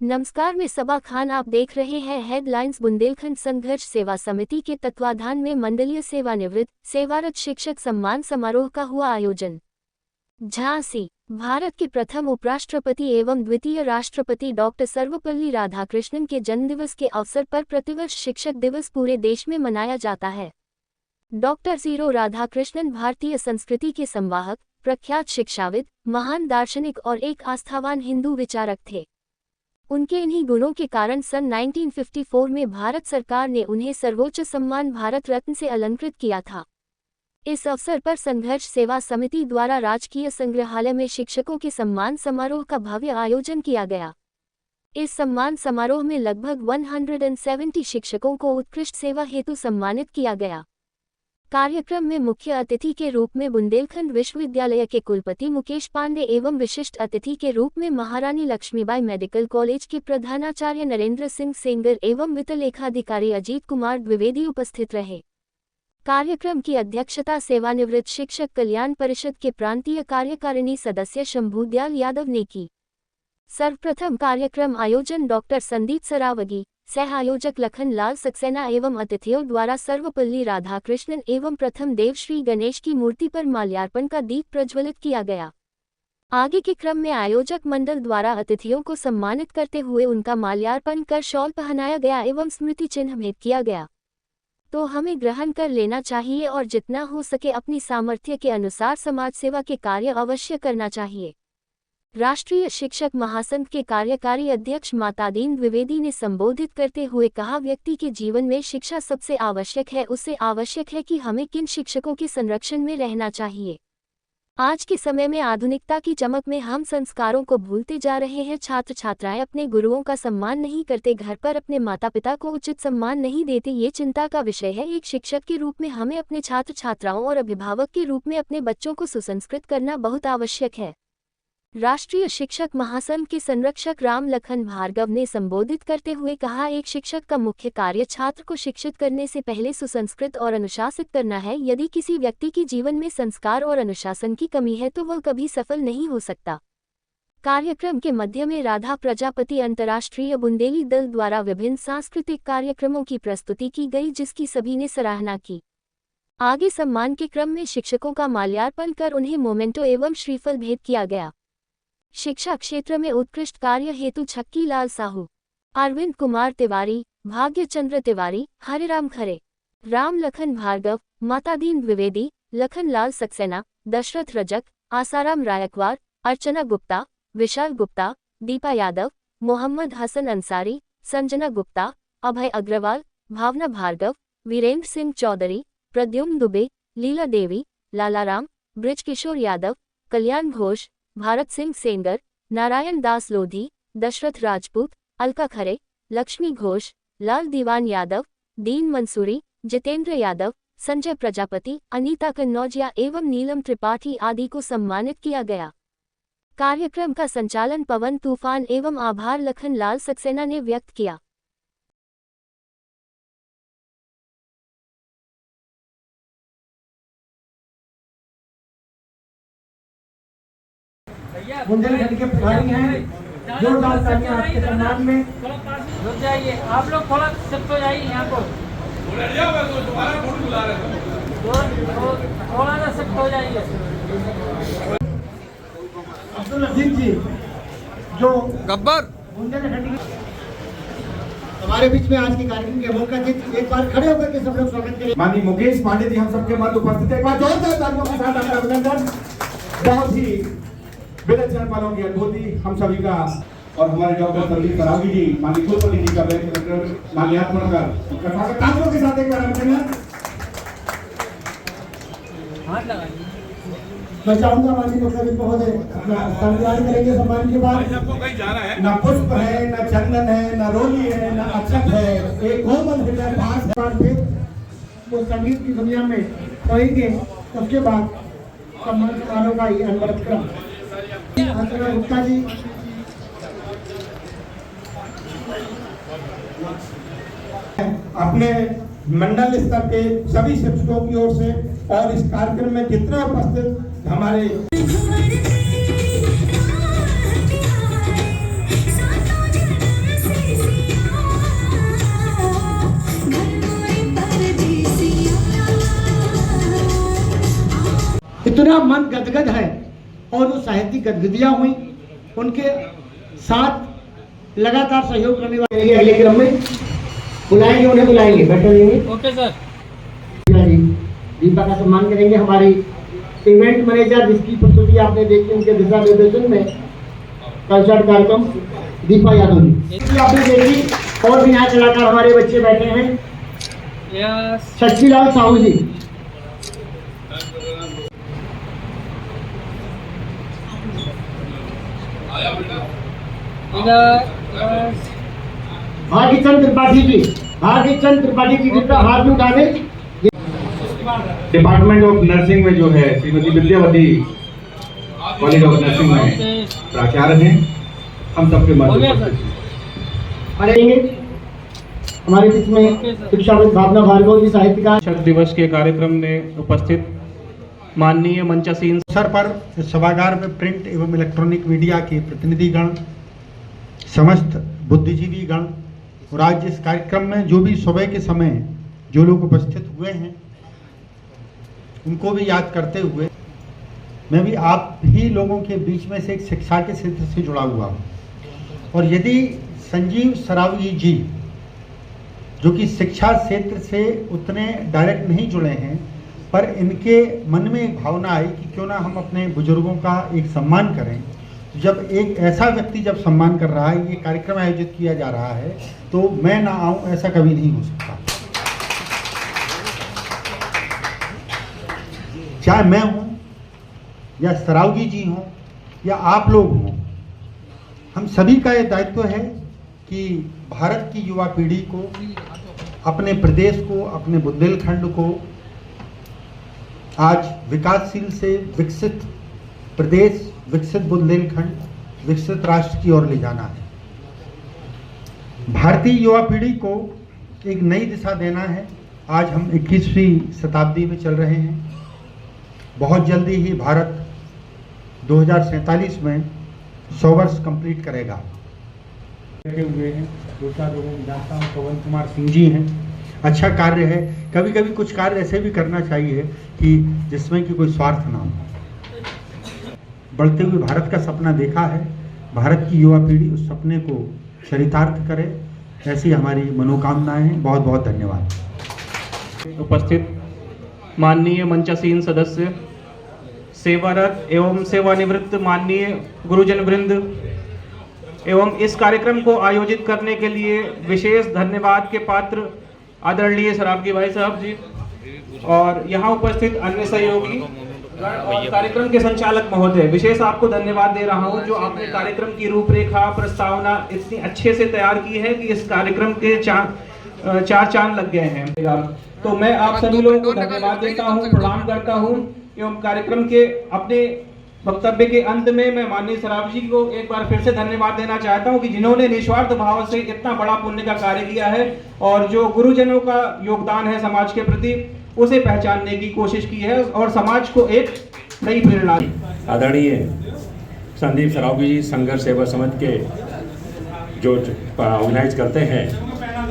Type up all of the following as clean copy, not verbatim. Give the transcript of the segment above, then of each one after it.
नमस्कार, मैं सबा खान। आप देख रहे हैं हेडलाइंस। बुंदेलखंड संघर्ष सेवा समिति के तत्वाधान में मंडलीय सेवानिवृत्त सेवारत शिक्षक सम्मान समारोह का हुआ आयोजन। झांसी। भारत के प्रथम उपराष्ट्रपति एवं द्वितीय राष्ट्रपति डॉक्टर सर्वपल्ली राधाकृष्णन के जन्मदिवस के अवसर पर प्रतिवर्ष शिक्षक दिवस पूरे देश में मनाया जाता है। डॉक्टर सीरो राधाकृष्णन भारतीय संस्कृति के संवाहक, प्रख्यात शिक्षाविद, महान दार्शनिक और एक आस्थावान हिंदू विचारक थे। उनके इन्हीं गुणों के कारण सन 1954 में भारत सरकार ने उन्हें सर्वोच्च सम्मान भारत रत्न से अलंकृत किया था। इस अवसर पर संघर्ष सेवा समिति द्वारा राजकीय संग्रहालय में शिक्षकों के सम्मान समारोह का भव्य आयोजन किया गया। इस सम्मान समारोह में लगभग 170 शिक्षकों को उत्कृष्ट सेवा हेतु सम्मानित किया गया। कार्यक्रम में मुख्य अतिथि के रूप में बुंदेलखंड विश्वविद्यालय के कुलपति मुकेश पांडे एवं विशिष्ट अतिथि के रूप में महारानी लक्ष्मीबाई मेडिकल कॉलेज के प्रधानाचार्य नरेंद्र सिंह सेंगर एवं वित्त लेखाधिकारी अजीत कुमार द्विवेदी उपस्थित रहे। कार्यक्रम की अध्यक्षता सेवानिवृत्त शिक्षक कल्याण परिषद के प्रांतीय कार्यकारिणी सदस्य शंभूदयाल यादव ने की। सर्वप्रथम कार्यक्रम आयोजन डॉक्टर संदीप सरावगी, सह आयोजक लखन लाल सक्सेना एवं अतिथियों द्वारा सर्वपल्ली राधाकृष्णन एवं प्रथम देव श्री गणेश की मूर्ति पर माल्यार्पण का दीप प्रज्वलित किया गया। आगे के क्रम में आयोजक मंडल द्वारा अतिथियों को सम्मानित करते हुए उनका माल्यार्पण कर शॉल पहनाया गया एवं स्मृति चिन्ह भेंट किया गया। तो हमें ग्रहण कर लेना चाहिए और जितना हो सके अपनी सामर्थ्य के अनुसार समाज सेवा के कार्य अवश्य करना चाहिए। राष्ट्रीय शिक्षक महासंघ के कार्यकारी अध्यक्ष माता दीन द्विवेदी ने संबोधित करते हुए कहा, व्यक्ति के जीवन में शिक्षा सबसे आवश्यक है। उससे आवश्यक है कि हमें किन शिक्षकों के संरक्षण में रहना चाहिए। आज के समय में आधुनिकता की चमक में हम संस्कारों को भूलते जा रहे हैं। छात्र छात्राएं अपने गुरुओं का सम्मान नहीं करते, घर पर अपने माता पिता को उचित सम्मान नहीं देते। ये चिंता का विषय है। एक शिक्षक के रूप में हमें अपने छात्र छात्राओं और अभिभावक के रूप में अपने बच्चों को सुसंस्कृत करना बहुत आवश्यक है। राष्ट्रीय शिक्षक महासंघ के संरक्षक राम लखन भार्गव ने संबोधित करते हुए कहा, एक शिक्षक का मुख्य कार्य छात्र को शिक्षित करने से पहले सुसंस्कृत और अनुशासित करना है। यदि किसी व्यक्ति के जीवन में संस्कार और अनुशासन की कमी है तो वह कभी सफल नहीं हो सकता। कार्यक्रम के मध्य में राधा प्रजापति अंतर्राष्ट्रीय बुंदेली दल द्वारा विभिन्न सांस्कृतिक कार्यक्रमों की प्रस्तुति की गई, जिसकी सभी ने सराहना की। आगे सम्मान के क्रम में शिक्षकों का माल्यार्पण कर उन्हें मोमेंटो एवं श्रीफल भेंट किया गया। शिक्षा क्षेत्र में उत्कृष्ट कार्य हेतु छक्की लाल साहू, अरविंद कुमार तिवारी, भाग्य चंद्र तिवारी, हरिराम खरे, राम लखन भार्गव, माता दीन द्विवेदी, लखन लाल सक्सेना, दशरथ रजक, आसाराम रायकवार, अर्चना गुप्ता, विशाल गुप्ता, दीपा यादव, मोहम्मद हसन अंसारी, संजना गुप्ता, अभय अग्रवाल, भावना भार्गव, वीरेंद्र सिंह चौधरी, प्रद्युम्न दुबे, लीला देवी, लालाराम, ब्रिजकिशोर यादव, कल्याण घोष, भारत सिंह सेंगर, नारायण दास लोधी, दशरथ राजपूत, अलका खरे, लक्ष्मी घोष, लाल दीवान यादव, दीन मंसूरी, जितेंद्र यादव, संजय प्रजापति, अनीता कन्नौजिया एवं नीलम त्रिपाठी आदि को सम्मानित किया गया। कार्यक्रम का संचालन पवन तूफान एवं आभार लखन लाल सक्सेना ने व्यक्त किया। बुंदेलखंड के खिलाड़ी हैं, जोरदार तालियां आपके सम्मान में। रुक जाइए, आप लोग थोड़ा शिफ्ट हो जाइए यहाँ को, थोड़ा सा शिफ्ट हो जाइए। अब्दुल अजीज जी जो गब्बर बुंदेलखंड हमारे बीच में आज के कार्यक्रम के मुख्य अतिथि, एक बार खड़े होकर के सब लोग स्वागत करें। माननीय मुकेश पांडे जी हम सबके मध्य उपस्थित है। एक बार जोरदार तालियों के साथ आपका अभिनंदन। बहुत ही विलक्षण पलों की अनुभूति हम सभी का। और हमारे डॉक्टर संदीप सरावगी जी, माननीय कुलपति जी का माल्यार्पण कर तालियों के साथ एक बार अभिनंदन। मैं चाहूंगा माननीय मुख्यमंत्री महोदय अपना स्थान ग्रहण करेंगे। सम्मान के बाद न पुष्प है, न चंदन है, न रोली है, न अक्षत है, एक कोमल हृदय पास है। वो संगीत की दुनिया में कहेंगे, उसके बाद सम्मान समारोह का ही अनवरत क्रम। अर्चना गुप्ता जी, अपने मंडल स्तर के सभी शिक्षकों की ओर से और इस कार्यक्रम में जितने उपस्थित हमारे इतना मन गदगद है और वो साहित्यिक गतिविधियां हुई, उनके साथ लगातार सहयोग करने वाले अगले क्रम में बुलाएंगे, उन्हें बुलाएंगे, बैठे रहेंगे। Okay sir. जी दीपा का सम्मान करेंगे। हमारी इवेंट मैनेजर जिसकी प्रस्तुति आपने देखी, उनके दिशा निर्देशन में कंसर्ट कार्यक्रम दीपा यादव जी आपने देखी। और भी यहाँ कलाकार हमारे बच्चे बैठे हैं, यस शक्तिलाल साहू जी, भाग्यचंद त्रिपाठी जी, भाग्यचंद त्रिपाठी जी कृपया हाथ में उठावे। डिपार्टमेंट ऑफ नर्सिंग में जो है Shrimati Vidyavati college of nursing में प्राचार्य हैं। हम सबके मध्य पढ़ेंगे। हमारे बीच में शिक्षाविद भावना भार्गव जी, साहित्यकार। शिक्षक दिवस के कार्यक्रम में उपस्थित माननीय मंचासीन अवसर पर सभागार में प्रिंट एवं इलेक्ट्रॉनिक मीडिया के प्रतिनिधिगण, समस्त बुद्धिजीवी गण और आज इस कार्यक्रम में जो भी सुबह के समय जो लोग उपस्थित हुए हैं उनको भी याद करते हुए मैं भी आप ही लोगों के बीच में से एक शिक्षा के क्षेत्र से जुड़ा हुआ हूँ। और यदि संजीव सरावगी जी जो कि शिक्षा क्षेत्र से उतने डायरेक्ट नहीं जुड़े हैं, पर इनके मन में एक भावना आई कि क्यों ना हम अपने बुजुर्गों का एक सम्मान करें। जब एक ऐसा व्यक्ति जब सम्मान कर रहा है, ये कार्यक्रम आयोजित किया जा रहा है, तो मैं ना आऊं ऐसा कभी नहीं हो सकता। चाहे मैं हूं या सरावगी जी हों या आप लोग हों, हम सभी का ये दायित्व है कि भारत की युवा पीढ़ी को, अपने प्रदेश को, अपने बुंदेलखंड को आज विकासशील से विकसित प्रदेश, विकसित बुंदेलखंड, विकसित राष्ट्र की ओर ले जाना है। भारतीय युवा पीढ़ी को एक नई दिशा देना है। आज हम 21वीं शताब्दी में चल रहे हैं। बहुत जल्दी ही भारत 2047 में 100 वर्ष कंप्लीट करेगा। बैठे हुए हैं, दो चार लोगों को जानता हूँ, पवन कुमार सिंह जी हैं। अच्छा कार्य है। कभी कभी कुछ कार्य ऐसे भी करना चाहिए कि जिसमें कि कोई स्वार्थ ना हो। बढ़ते हुए भारत का सपना देखा है, भारत की युवा पीढ़ी उस सपने को चरितार्थ करे, ऐसी हमारी मनोकामनाएं हैं। बहुत बहुत धन्यवाद। उपस्थित माननीय मंचासीन सदस्य, सेवारत एवं सेवानिवृत्त माननीय गुरुजन वृंद एवं इस कार्यक्रम को आयोजित करने के लिए विशेष धन्यवाद के पात्र आदरणीय सरावगी भाई साहब जी और यहाँ उपस्थित अन्य सहयोगी और कार्यक्रम के संचालक महोदय, विशेष आपको धन्यवाद दे रहा हूँ जो आपने कार्यक्रम की रूपरेखा प्रस्तावना इतनी अच्छे से तैयार की है कि इस कार्यक्रम के चार चांद लग गए हैं। तो मैं आप सभी लोगों को धन्यवाद देता हूँ, प्रणाम करता हूँ एवं कार्यक्रम के अपने वक्तव्य के अंत में मैं माननीय सराव जी को एक बार फिर से धन्यवाद देना चाहता हूं कि जिन्होंने निस्वार्थ भाव से इतना बड़ा पुण्य का कार्य किया है और जो गुरुजनों का योगदान है समाज के प्रति उसे पहचानने की कोशिश की है और समाज को एक नई प्रेरणा दी। आदरणीय संदीप सरावगी जी संघर्ष सेवा समिति के जो ऑर्गेनाइज करते हैं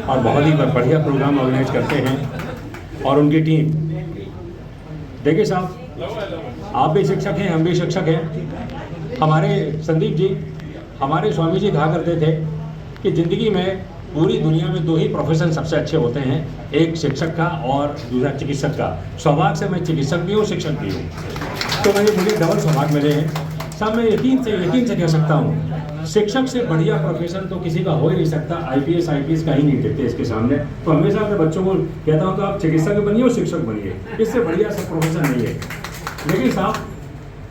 और बहुत ही बढ़िया प्रोग्राम ऑर्गेनाइज करते हैं और उनकी टीम। देखिए साहब, आप भी शिक्षक हैं, हम भी शिक्षक हैं। हमारे संदीप जी, हमारे स्वामी जी कहा करते थे कि ज़िंदगी में पूरी दुनिया में दो ही प्रोफेशन सबसे अच्छे होते हैं, एक शिक्षक का और दूसरा चिकित्सक का। सौभाग्य से मैं चिकित्सक भी हूँ, शिक्षक भी हूँ, तो मुझे डबल सौभाग्य मिले हैं। साहब मैं यकीन से कह सकता हूँ, शिक्षक से बढ़िया प्रोफेशन तो किसी का हो ही नहीं सकता। IPS का ही नहीं देते इसके सामने। तो हमेशा अपने बच्चों को कहता हूँ तो आप चिकित्सक बनिए और शिक्षक बनिए, इससे बढ़िया सब प्रोफेशन नहीं है। लेकिन साहब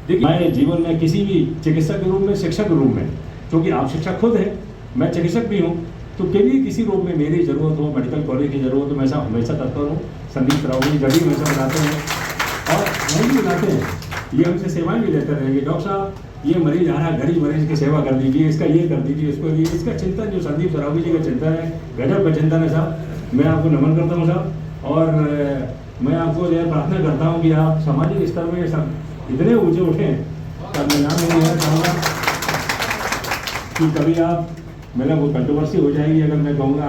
देखिए, मैं जीवन में किसी भी चिकित्सक के रूप में, शिक्षक के रूप में, क्योंकि आप शिक्षक खुद हैं, मैं चिकित्सक भी हूँ, तो कभी किसी रूप में मेरी ज़रूरत हो, मेडिकल कॉलेज की ज़रूरत हो, मैं हमेशा तत्पर हूँ। संदीप सरावगी जब भी हमेशा बनाते हैं और नहीं भी बनाते हैं, ये हमसे सेवाएं भी लेते रहेंगे। डॉक्टर साहब ये मरीज आ रहा है, गरीब मरीज की सेवा कर दीजिए, इसका ये कर दीजिए, इसको ये, इसका चिंतन जो संदीप सरावगी जी का चिंतन है, गजब का चिंतन है साहब। मैं आपको नमन करता हूँ साहब और मैं आपको यह प्रार्थना करता हूँ कि आप सामाजिक स्तर में सब इतने ऊंचे उठें। तब मैं नाम नहीं लेना चाहूँगा कि कभी आप, मेरा वो कंट्रोवर्सी हो जाएगी अगर मैं कहूँगा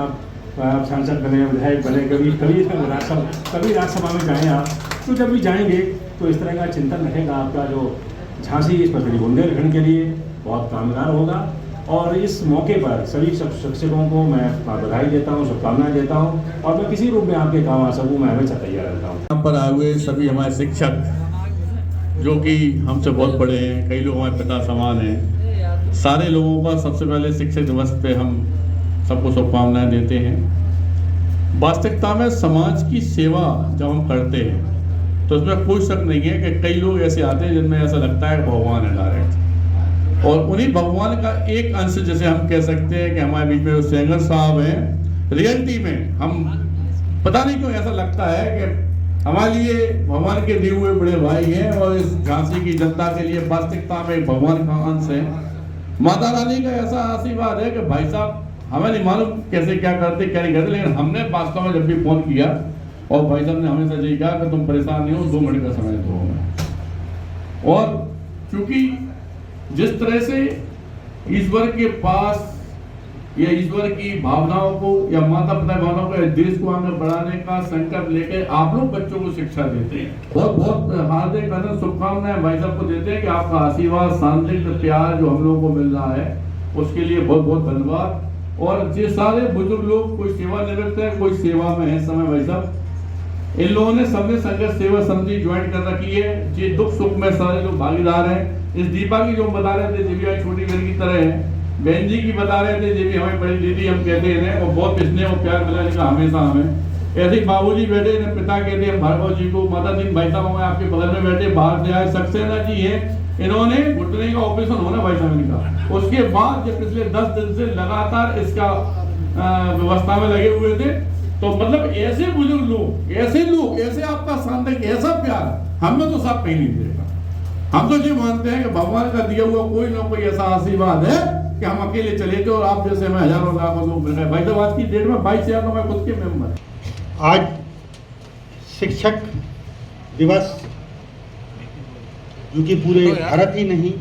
आप सांसद बने, विधायक बने, कभी राज्यसभा में जाएँ आप, तो जब भी जाएंगे तो इस तरह का चिंतन रहेगा आपका जो झांसी स्पेशली बुंदेलखंड के लिए बहुत कामगार होगा। और इस मौके पर सभी शिक्षकों को मैं बधाई देता हूँ, शुभकामनाएं देता हूँ, और मैं किसी रूप में आपके काम आ सकूँ मैं हमेशा तैयार रहता हूँ। यहाँ पर आए हुए सभी हमारे शिक्षक जो कि हमसे बहुत बड़े हैं, कई लोग हमारे पिता समान हैं, सारे लोगों का सबसे पहले शिक्षक दिवस पे हम सबको शुभकामनाएं देते हैं। वास्तविकता में समाज की सेवा जब हम करते हैं तो उसमें कोई शक नहीं है कि कई लोग ऐसे आते हैं जिनमें ऐसा लगता है कि भगवान है डायरेक्ट, और उन्हीं भगवान का एक अंश जैसे हम कह सकते हैं कि हमारे बीच में सेंगर साहब हैं। रियलिटी में हम पता नहीं क्यों ऐसा लगता है कि हमारे लिए भगवान के दिए हुए बड़े भाई हैं, और इस झांसी की जनता के लिए वास्तविकता में भगवान का अंश है। माता रानी का ऐसा आशीर्वाद है कि भाई साहब हमें नहीं मालूम कैसे क्या करते क्या नहीं करते, लेकिन हमने वास्तव में जब भी फोन किया और भाई साहब ने हमेशा यही कहा कि तुम परेशान नहीं हो, 2 मिनट का समय दो हमें। और क्योंकि जिस तरह से ईश्वर के पास या ईश्वर की भावनाओं को या माता पिता भावनाओं को देश को आगे बढ़ाने का संकल्प लेकर आप लोग बच्चों को शिक्षा देते हैं। बहुत बहुत हार्दिक शुभकामनाएं भाई साहब को देते हैं कि आपका आशीर्वाद, शांति, प्यार जो हम लोगों को मिल रहा है उसके लिए बहुत बहुत धन्यवाद। और ये सारे बुजुर्ग लोग कोई सेवानिवृत्त है, कोई सेवा में है समय भाई साहब, इन लोगों ने सबने संघर्ष सेवा समिति ज्वाइन कर रखी है। ये दुख सुख में सारे लोग भागीदार हैं। इस दीपा की जो बता रहे थे दिव्या छोटी बहन की तरह है, बहन जी की बता रहे थे ये भी हमारी बड़ी दीदी हम कहते हैं, और बहुत स्नेह और प्यार मिला इनका हमेशा हमें। ऐसे ही बाबूजी बैठे हैं, पिता कहते हैं भार्गव जी को, माता जी भाई साहब हमारे आपके बगल में बैठे बाहर से आए सक्सेना जी है, इन्होंने घुटने का ऑपरेशन होना भाई साहब इनका, उसके बाद जब पिछले 10 दिन से लगातार इसका व्यवस्था में लगे हुए थे। तो मतलब ऐसे बुजुर्ग लोग, ऐसे आपका शांति, ऐसा प्यार हमें तो सब कहीं नहीं देगा। हम तो ये मानते हैं कि भगवान का दिया हुआ कोई ना कोई ऐसा आशीर्वाद है कि हम अकेले चले थे और आप जैसे हमें हजारों लाखों लोग मिल गए। भाई साहब आज की डेट में 22,000 लोग खुद के मेंबर। आज शिक्षक दिवस जो कि पूरे भारत ही नहीं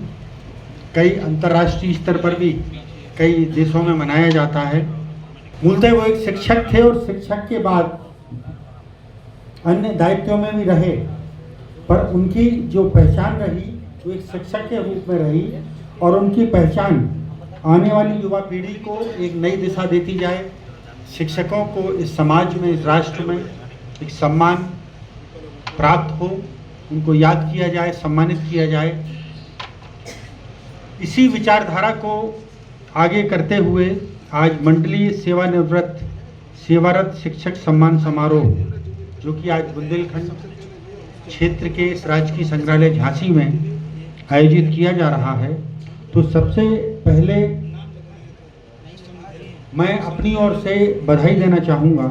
कई अंतर्राष्ट्रीय स्तर पर भी कई देशों में मनाया जाता है। मूलतः वो एक शिक्षक थे और शिक्षक के बाद अन्य दायित्वों में भी रहे, पर उनकी जो पहचान रही वो एक शिक्षक के रूप में रही, और उनकी पहचान आने वाली युवा पीढ़ी को एक नई दिशा देती जाए। शिक्षकों को इस समाज में, इस राष्ट्र में एक सम्मान प्राप्त हो, उनको याद किया जाए, सम्मानित किया जाए। इसी विचारधारा को आगे करते हुए आज मंडलीय सेवानिवृत्त सेवारत शिक्षक सम्मान समारोह जो कि आज बुंदेलखंड क्षेत्र के इस राजकीय संग्रहालय झांसी में आयोजित किया जा रहा है। तो सबसे पहले मैं अपनी ओर से बधाई देना चाहूँगा,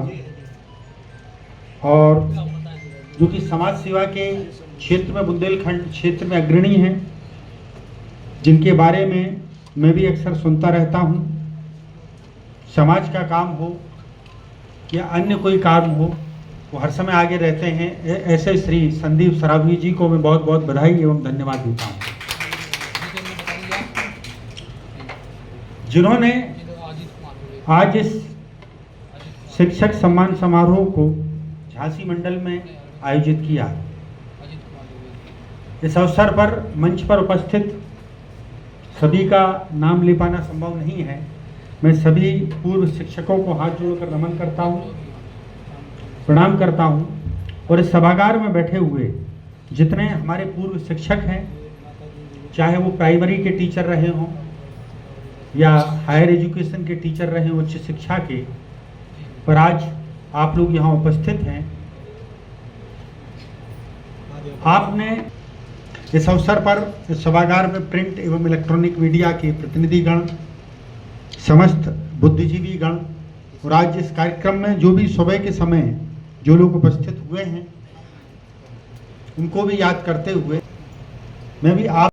और जो कि समाज सेवा के क्षेत्र में बुंदेलखंड क्षेत्र में अग्रणी हैं, जिनके बारे में मैं भी अक्सर सुनता रहता हूँ। समाज का काम हो या अन्य कोई काम हो, वो हर समय आगे रहते हैं। ऐसे श्री संदीप सरावगी जी को मैं बहुत बहुत बधाई एवं धन्यवाद देता हूँ, जिन्होंने आज इस शिक्षक सम्मान समारोह को झांसी मंडल में आयोजित किया। इस अवसर पर मंच पर उपस्थित सभी का नाम ले पाना संभव नहीं है। मैं सभी पूर्व शिक्षकों को हाथ जोड़कर नमन करता हूँ, प्रणाम करता हूँ, और इस सभागार में बैठे हुए जितने हमारे पूर्व शिक्षक हैं, चाहे वो प्राइमरी के टीचर रहे हों या हायर एजुकेशन के टीचर रहे हों, उच्च शिक्षा के, पर आज आप लोग यहाँ उपस्थित हैं। आपने इस अवसर पर इस सभागार में प्रिंट एवं इलेक्ट्रॉनिक मीडिया के प्रतिनिधिगण, समस्त बुद्धिजीवी गण, और आज इस कार्यक्रम में जो भी सुबह के समय जो लोग उपस्थित हुए हैं उनको भी याद करते हुए मैं भी आप